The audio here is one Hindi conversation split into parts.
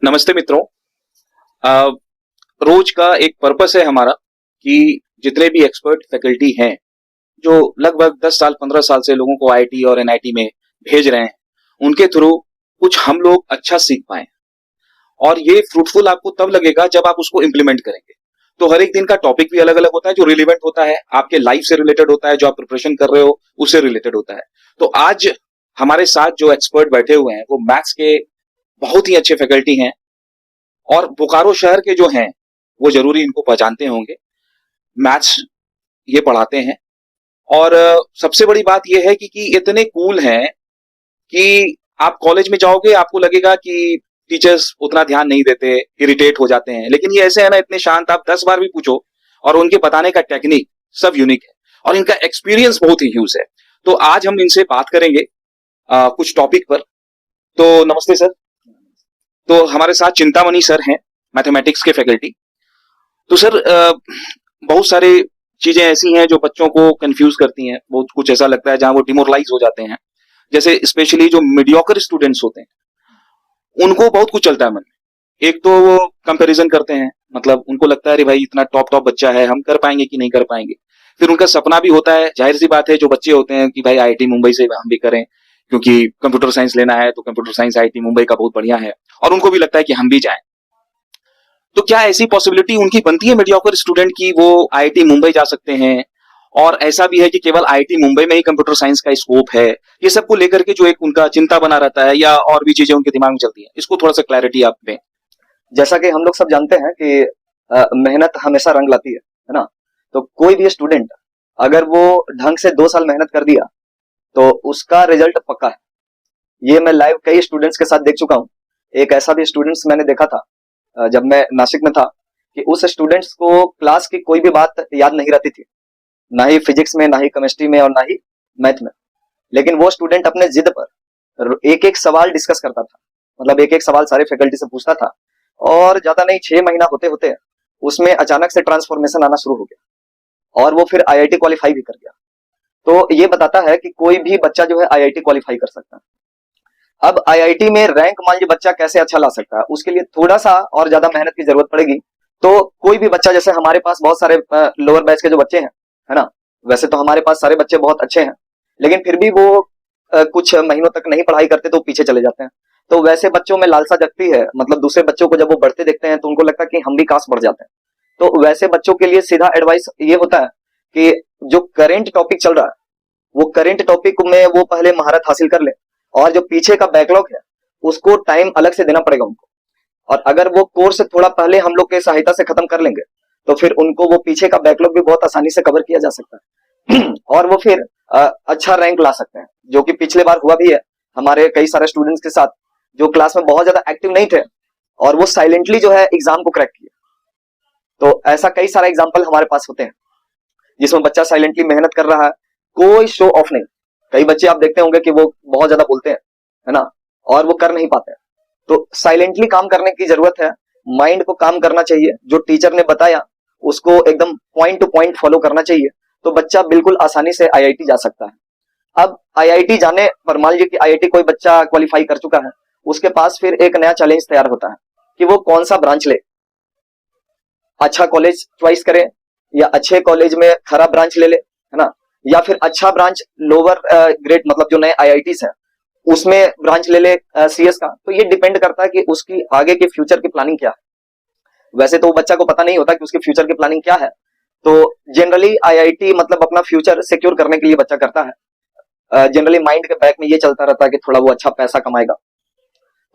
नमस्ते मित्रों। अ, रोज का एक पर्पस है हमारा कि जितने भी एक्सपर्ट फैकल्टी हैं जो लगभग 10 साल 15 साल से लोगों को आईआईटी और एनआईटी में भेज रहे हैं, उनके थ्रू कुछ हम लोग अच्छा सीख पाए। और ये फ्रूटफुल आपको तब लगेगा जब आप उसको इम्प्लीमेंट करेंगे। तो हर एक दिन का टॉपिक भी अलग अलग होता है, जो रिलेवेंट होता है, आपके लाइफ से रिलेटेड होता है, जो आप प्रिपरेशन कर रहे हो उससे रिलेटेड होता है। तो आज हमारे साथ जो एक्सपर्ट बैठे हुए हैं वो मैथ्स के बहुत ही अच्छे फैकल्टी हैं, और बोकारो शहर के जो हैं वो जरूरी इनको पहचानते होंगे। मैथ्स ये पढ़ाते हैं। और सबसे बड़ी बात ये है कि इतने कूल हैं कि आप कॉलेज में जाओगे आपको लगेगा कि टीचर्स उतना ध्यान नहीं देते, इरिटेट हो जाते हैं, लेकिन ये ऐसे है ना, इतने शांत, आप 10 बार भी पूछो और उनके बताने का टेक्निक सब यूनिक है और इनका एक्सपीरियंस बहुत ही ह्यूज है। तो आज हम इनसे बात करेंगे कुछ टॉपिक पर। तो नमस्ते सर। तो हमारे साथ चिंतामणि सर हैं, मैथमेटिक्स के फैकल्टी। तो सर बहुत सारे चीजें ऐसी हैं जो बच्चों को कंफ्यूज करती हैं, बहुत कुछ ऐसा लगता है जहां वो डिमोरलाइज हो जाते हैं। जैसे स्पेशली जो मीडियोकर स्टूडेंट्स होते हैं उनको बहुत कुछ चलता है मन में। एक तो वो कंपैरिजन करते हैं, मतलब उनको लगता है अरे भाई इतना टॉप टॉप बच्चा है, हम कर पाएंगे कि नहीं कर पाएंगे। फिर उनका सपना भी होता है, जाहिर सी बात है, जो बच्चे होते हैं कि भाई आईआईटी मुंबई से हम भी करें, क्योंकि कंप्यूटर साइंस लेना है तो कंप्यूटर साइंस आईआईटी मुंबई का बहुत बढ़िया है, और उनको भी लगता है कि हम भी जाएं। तो क्या ऐसी पॉसिबिलिटी उनकी बनती है मीडियोकर स्टूडेंट की वो आईआईटी मुंबई जा सकते हैं? और ऐसा भी है कि केवल आईआईटी मुंबई में ही कंप्यूटर साइंस का स्कोप है? ये सब को लेकर के जो एक उनका चिंता बना रहता है, या और भी चीजें उनके दिमाग में चलती हैं, इसको थोड़ा सा क्लैरिटी आप दें। जैसा कि हम लोग सब जानते हैं कि मेहनत हमेशा रंग लाती है ना। तो कोई भी स्टूडेंट अगर वो ढंग से 2 साल मेहनत कर दिया तो उसका रिजल्ट पक्का है। ये मैं लाइव कई स्टूडेंट्स के साथ देख चुका हूँ। एक ऐसा भी स्टूडेंट्स मैंने देखा था जब मैं नासिक में था, कि उस स्टूडेंट्स को क्लास की कोई भी बात याद नहीं रहती थी, ना ही फिजिक्स में, ना ही केमिस्ट्री में, और ना ही मैथ में। लेकिन वो स्टूडेंट अपने जिद पर एक एक सवाल डिस्कस करता था, मतलब एक एक सवाल सारे फैकल्टी से पूछता था। और ज्यादा नहीं, 6 महीना होते होते उसमें अचानक से ट्रांसफॉर्मेशन आना शुरू हो गया और वो फिर आईआईटी क्वालिफाई भी कर गया। तो ये बताता है कि कोई भी बच्चा जो है आईआईटी क्वालिफाई कर सकता है। अब आईआईटी में रैंक मान लीजिए बच्चा कैसे अच्छा ला सकता है, उसके लिए थोड़ा सा और ज्यादा मेहनत की जरूरत पड़ेगी। तो कोई भी बच्चा, जैसे हमारे पास बहुत सारे लोअर बैच के जो बच्चे हैं, है ना, वैसे तो हमारे पास सारे बच्चे बहुत अच्छे हैं, लेकिन फिर भी वो कुछ महीनों तक नहीं पढ़ाई करते तो पीछे चले जाते हैं। तो वैसे बच्चों में लालसा जगती है, मतलब दूसरे बच्चों को जब वो बढ़ते देखते हैं तो उनको लगता है कि हम भी काश बढ़ जाते हैं। तो वैसे बच्चों के लिए सीधा एडवाइस ये होता है कि जो करेंट टॉपिक चल रहा है वो करेंट टॉपिक में वो पहले महारत हासिल कर ले, और जो पीछे का बैकलॉग है उसको टाइम अलग से देना पड़ेगा उनको। और अगर वो कोर्स थोड़ा पहले हम लोग के सहायता से खत्म कर लेंगे तो फिर उनको वो पीछे का बैकलॉग भी बहुत आसानी से कवर किया जा सकता है और वो फिर अच्छा रैंक ला सकते हैं, जो कि पिछले बार हुआ भी है हमारे कई सारे स्टूडेंट्स के साथ, जो क्लास में बहुत ज्यादा एक्टिव नहीं थे और वो साइलेंटली जो है एग्जाम को क्रैक किया। तो ऐसा कई सारा एग्जाम्पल हमारे पास होते हैं जिसमें बच्चा साइलेंटली मेहनत कर रहा है, कोई शो ऑफ नहीं। कई बच्चे आप देखते होंगे कि वो बहुत ज्यादा बोलते हैं, है ना, और वो कर नहीं पाते हैं। तो साइलेंटली काम करने की जरूरत है, माइंड को काम करना चाहिए, जो टीचर ने बताया उसको एकदम पॉइंट टू पॉइंट फॉलो करना चाहिए, तो बच्चा बिल्कुल आसानी से आईआईटी जा सकता है। अब आईआईटी जाने पर मान लीजिए कि आईआईटी कोई बच्चा क्वालिफाई कर चुका है, उसके पास फिर एक नया चैलेंज तैयार होता है कि वो कौन सा ब्रांच ले। अच्छा कॉलेज चॉइस करे, या अच्छे कॉलेज में खराब ब्रांच ले ले, है ना, या फिर अच्छा ब्रांच लोअर ग्रेड, मतलब जो नए आईआईटीज हैं उसमें ब्रांच ले ले सीएस का। तो ये डिपेंड करता है कि उसकी आगे के फ्यूचर की प्लानिंग क्या है। वैसे तो बच्चा को पता नहीं होता कि उसकी फ्यूचर की प्लानिंग क्या है। तो जनरली आईआईटी मतलब अपना फ्यूचर सिक्योर करने के लिए बच्चा करता है। जनरली माइंड के बैक में ये चलता रहता है कि थोड़ा वो अच्छा पैसा कमाएगा।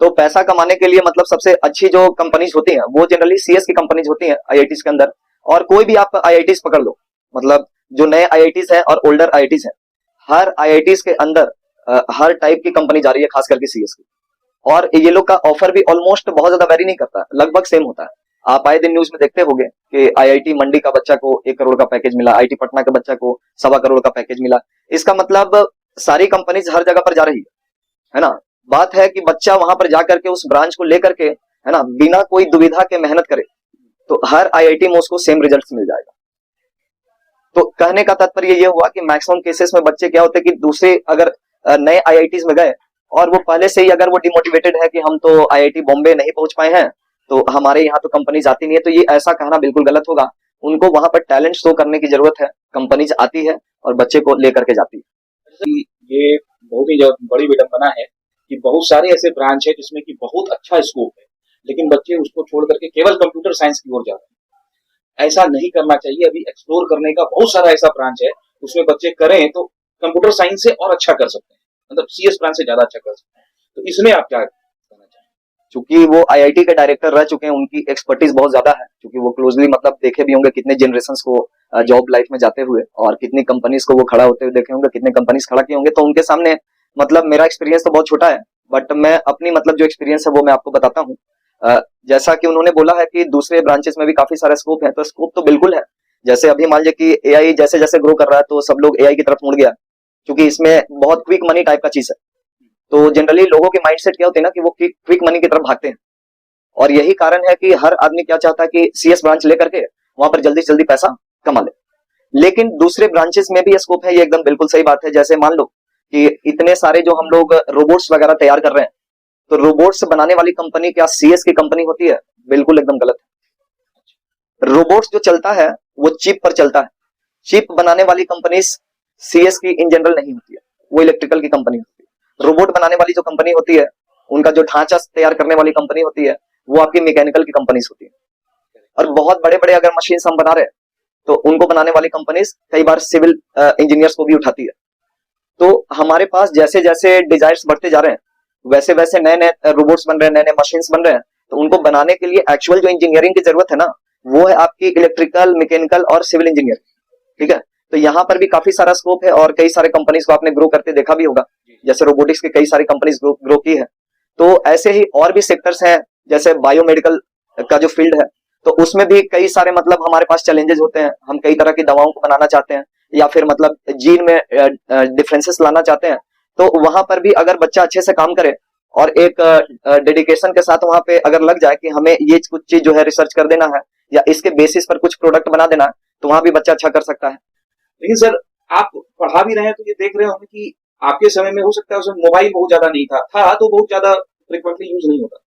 तो पैसा कमाने के लिए मतलब सबसे अच्छी जो कंपनीज होती हैं वो जनरली सीएस की कंपनीज होती हैं आईआईटीज के अंदर। और कोई भी आप आईआईटीज पकड़ लो, मतलब जो नए आईआईटीज हैं और ओल्डर आईआईटीज हैं, हर आईआईटीज के अंदर हर टाइप की कंपनी जा रही है, खास करके सीएस की। और ये लोग का ऑफर भी ऑलमोस्ट बहुत ज्यादा वेरी नहीं करता, लगभग सेम होता है। आप आए दिन न्यूज में देखते होंगे कि आईआईटी मंडी का बच्चा को 1 करोड़ का पैकेज मिला, आईआईटी पटना के बच्चा को 1.25 करोड़ का पैकेज मिला। इसका मतलब सारी कंपनीज हर जगह पर जा रही है ना। बात है कि बच्चा वहां पर जाकर के उस ब्रांच को लेकर के, है ना, बिना कोई दुविधा के मेहनत करे तो हर आईआईटी में उसको सेम रिजल्ट मिल जाएगा। तो कहने का तात्पर्य ये हुआ कि मैक्सिमम केसेस में बच्चे क्या होते हैं कि दूसरे अगर नए आईआईटीज में गए और वो पहले से ही अगर वो डिमोटिवेटेड है कि हम तो आईआईटी बॉम्बे नहीं पहुंच पाए हैं, तो हमारे यहाँ तो कंपनीज आती नहीं है, तो ये ऐसा कहना बिल्कुल गलत होगा। उनको वहां पर टैलेंट शो करने की जरूरत है, कंपनीज आती है और बच्चे को लेकर के जाती है। ये बहुत ही बड़ी विडंबना है कि बहुत सारे ऐसे ब्रांच है जिसमें कि बहुत अच्छा स्कोप है, लेकिन बच्चे उसको छोड़ करके केवल कंप्यूटर साइंस की ओर जा रहे हैं। ऐसा नहीं करना चाहिए। अभी एक्सप्लोर करने का बहुत सारा ऐसा ब्रांच है, उसमें बच्चे करें तो कंप्यूटर साइंस से और अच्छा कर सकते हैं, मतलब सीएस ब्रांच से ज्यादा अच्छा कर सकते हैं। तो इसमें आप क्या कहना चाहेंगे? चूंकि वो आईआईटी के डायरेक्टर रह चुके हैं, उनकी एक्सपर्टीज बहुत ज्यादा है, क्योंकि वो क्लोजली मतलब देखे भी होंगे कितने जनरेशंस को जॉब लाइफ में जाते हुए, और कितनी कंपनीज को वो खड़ा होते हुए देखे होंगे, कितने कंपनीज खड़ा किए होंगे। तो उनके सामने मतलब मेरा एक्सपीरियंस तो बहुत छोटा है, बट मैं अपनी मतलब जो एक्सपीरियंस है वो मैं आपको बताता हूँ। जैसा कि उन्होंने बोला है कि दूसरे ब्रांचेस में भी काफी सारा स्कोप है, तो स्कोप तो बिल्कुल है। जैसे अभी मान लीजिए कि एआई जैसे जैसे ग्रो कर रहा है, तो सब लोग एआई की तरफ मुड़ गया, क्योंकि इसमें बहुत क्विक मनी टाइप का चीज है। तो जनरली लोगों के माइंडसेट क्या होते हैं ना, कि वो क्विक मनी की तरफ भागते हैं, और यही कारण है कि हर आदमी क्या चाहता है कि सीएस ब्रांच लेकर के वहां पर जल्दी से जल्दी पैसा कमा ले। लेकिन दूसरे ब्रांचेस में भी स्कोप है, ये एकदम बिल्कुल सही बात है। जैसे मान लो कि इतने सारे जो हम लोग रोबोट्स वगैरह तैयार कर रहे हैं, तो रोबोट्स बनाने वाली कंपनी क्या सीएस की कंपनी होती है? बिल्कुल एकदम गलत है। रोबोट्स जो चलता है वो चिप पर चलता है। चिप बनाने वाली कंपनी सीएस की इन जनरल नहीं होती है, वो इलेक्ट्रिकल की कंपनी होती है। रोबोट बनाने वाली जो कंपनी होती है, उनका जो ढांचा तैयार करने वाली कंपनी होती है, वो आपकी मैकेनिकल की कंपनीज होती है। और बहुत बड़े बड़े अगर मशीन हम बना रहे हैं, तो उनको बनाने वाली कंपनीज कई बार सिविल इंजीनियर्स को भी उठाती है। तो हमारे पास जैसे जैसे डिजायर्स बढ़ते जा रहे हैं, वैसे वैसे नए नए रोबोट्स बन रहे हैं, नए नए मशीन्स बन रहे हैं। तो उनको बनाने के लिए एक्चुअल जो इंजीनियरिंग की जरूरत है ना, वो है आपकी इलेक्ट्रिकल, मैकेनिकल और सिविल इंजीनियर। ठीक है, तो यहाँ पर भी काफी सारा स्कोप है, और कई सारे कंपनीज को आपने ग्रो करते देखा भी होगा, जैसे रोबोटिक्स की कई सारी कंपनीज ग्रो की है। तो ऐसे ही और भी सेक्टर्स हैं, जैसे बायोमेडिकल का जो फील्ड है, तो उसमें भी कई सारे मतलब हमारे पास चैलेंजेस होते हैं। हम कई तरह की दवाओं को बनाना चाहते हैं, या फिर मतलब जीन में डिफरेंसेस लाना चाहते हैं। तो वहां पर भी अगर बच्चा अच्छे से काम करे और एक डेडिकेशन के साथ वहां पे अगर लग जाए कि हमें ये कुछ चीज जो है रिसर्च कर देना है, या इसके बेसिस पर कुछ प्रोडक्ट बना देना है, तो वहां भी बच्चा अच्छा कर सकता है। लेकिन सर, आप पढ़ा भी रहे हैं तो ये देख रहे होंगे कि आपके समय में हो सकता है उसमें मोबाइल बहुत ज्यादा नहीं था तो बहुत ज्यादा फ्रिक्वेंटली यूज नहीं होता।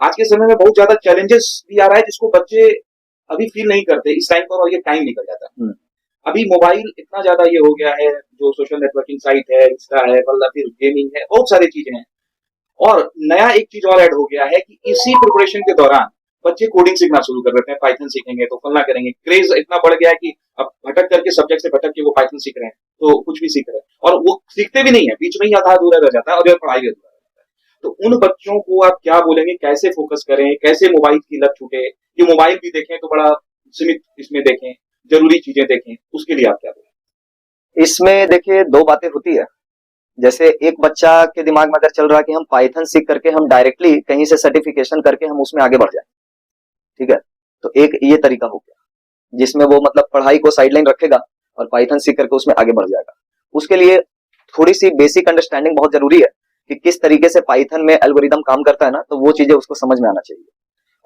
आज के समय में बहुत ज्यादा चैलेंजेस भी आ रहा है, जिसको बच्चे अभी फील नहीं करते इस टाइम पर, और ये टाइम निकल जाता है। अभी मोबाइल इतना ज्यादा ये हो गया है, जो सोशल नेटवर्किंग साइट है, इंस्टा है, मतलब फिर गेमिंग है, बहुत सारी चीजें हैं। और नया एक चीज और ऐड हो गया है कि इसी प्रिपरेशन के दौरान बच्चे कोडिंग सीखना शुरू कर देते हैं। पाइथन सीखेंगे तो फलना करेंगे। क्रेज इतना बढ़ गया है कि अब भटक करके सब्जेक्ट से भटक के वो पाइथन सीख रहे हैं, तो कुछ भी सीख रहे हैं, और वो सीखते भी नहीं है, बीच में ही आधा अधूरा रह जाता है, और पढ़ाई भी अधूरा रह जाता है। तो उन बच्चों को आप क्या बोलेंगे, कैसे फोकस करें, कैसे मोबाइल की लत छूटे? कि मोबाइल भी देखें तो बड़ा सीमित इसमें देखें, जरूरी चीजें देखें, उसके लिए आप क्या बोलेंगे? इसमें देखिए दो बातें होती है। जैसे एक बच्चा के दिमाग में अगर चल रहा है कि हम पाइथन सीख करके हम डायरेक्टली कहीं से सर्टिफिकेशन करके हम उसमें आगे बढ़ जाए, ठीक है, तो एक ये तरीका हो गया जिसमें वो मतलब पढ़ाई को साइडलाइन रखेगा और पाइथन सीख करके उसमें आगे बढ़ जाएगा। उसके लिए थोड़ी सी बेसिक अंडरस्टैंडिंग बहुत जरूरी है कि किस तरीके से पाइथन में एल्गोरिदम काम करता है ना, तो वो चीजें उसको समझ में आना चाहिए।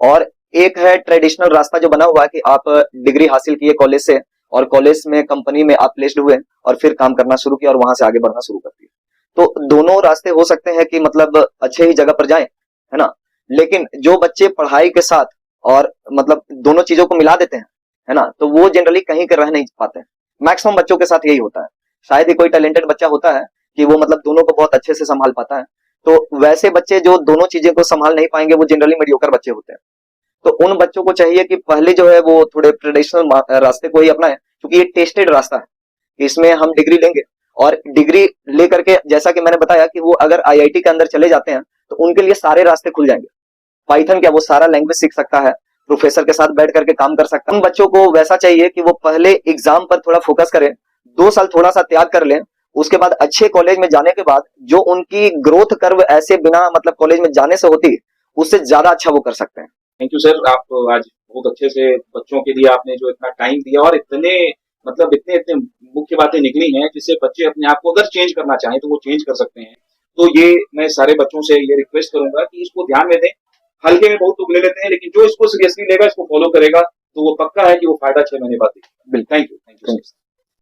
और एक है ट्रेडिशनल रास्ता जो बना हुआ है कि आप डिग्री हासिल किए कॉलेज से, और कॉलेज में कंपनी में आप प्लेस्ड हुए, और फिर काम करना शुरू किया, और वहां से आगे बढ़ना शुरू कर दिया। तो दोनों रास्ते हो सकते हैं कि मतलब अच्छे ही जगह पर जाएं, है ना। लेकिन जो बच्चे पढ़ाई के साथ और मतलब दोनों चीजों को मिला देते हैं, है ना, तो वो जनरली कहीं के रह नहीं पाते हैं। मैक्सिमम बच्चों के साथ यही होता है। शायद ही कोई टैलेंटेड बच्चा होता है कि वो मतलब दोनों को बहुत अच्छे से संभाल पाता है। तो वैसे बच्चे जो दोनों चीजें को संभाल नहीं पाएंगे, वो जनरली मीडियोकर बच्चे होते हैं। तो उन बच्चों को चाहिए कि पहले जो है वो थोड़े ट्रेडिशनल रास्ते को ही अपनाएं, क्योंकि ये टेस्टेड रास्ता है। इसमें हम डिग्री लेंगे, और डिग्री लेकर के जैसा कि मैंने बताया कि वो अगर आईआईटी के अंदर चले जाते हैं, तो उनके लिए सारे रास्ते खुल जाएंगे। पाइथन क्या, वो सारा लैंग्वेज सीख सकता है, प्रोफेसर के साथ बैठ करके काम कर सकता है। उन बच्चों को वैसा चाहिए कि वो पहले एग्जाम पर थोड़ा फोकस करें, 2 साल थोड़ा सा त्याग कर लें, उसके बाद अच्छे कॉलेज में जाने के बाद जो उनकी ग्रोथ कर्व ऐसे बिना मतलब कॉलेज में जाने से होती है, उससे ज्यादा अच्छा वो कर सकते हैं। थैंक यू सर, आप आज बहुत अच्छे से बच्चों के लिए आपने जो इतना टाइम दिया, और इतने मतलब इतने इतने मुख्य बातें निकली हैं जिससे बच्चे अपने आप को अगर चेंज करना चाहें तो वो चेंज कर सकते हैं। तो ये मैं सारे बच्चों से ये रिक्वेस्ट करूंगा कि इसको ध्यान में दें। हल्के में बहुत लोग ले लेते हैं, लेकिन जो इसको सीरियसली लेगा, इसको फॉलो करेगा, तो वो पक्का है कि वो फायदा 6 महीने बाद देगा। बिल्कुल। Thank you.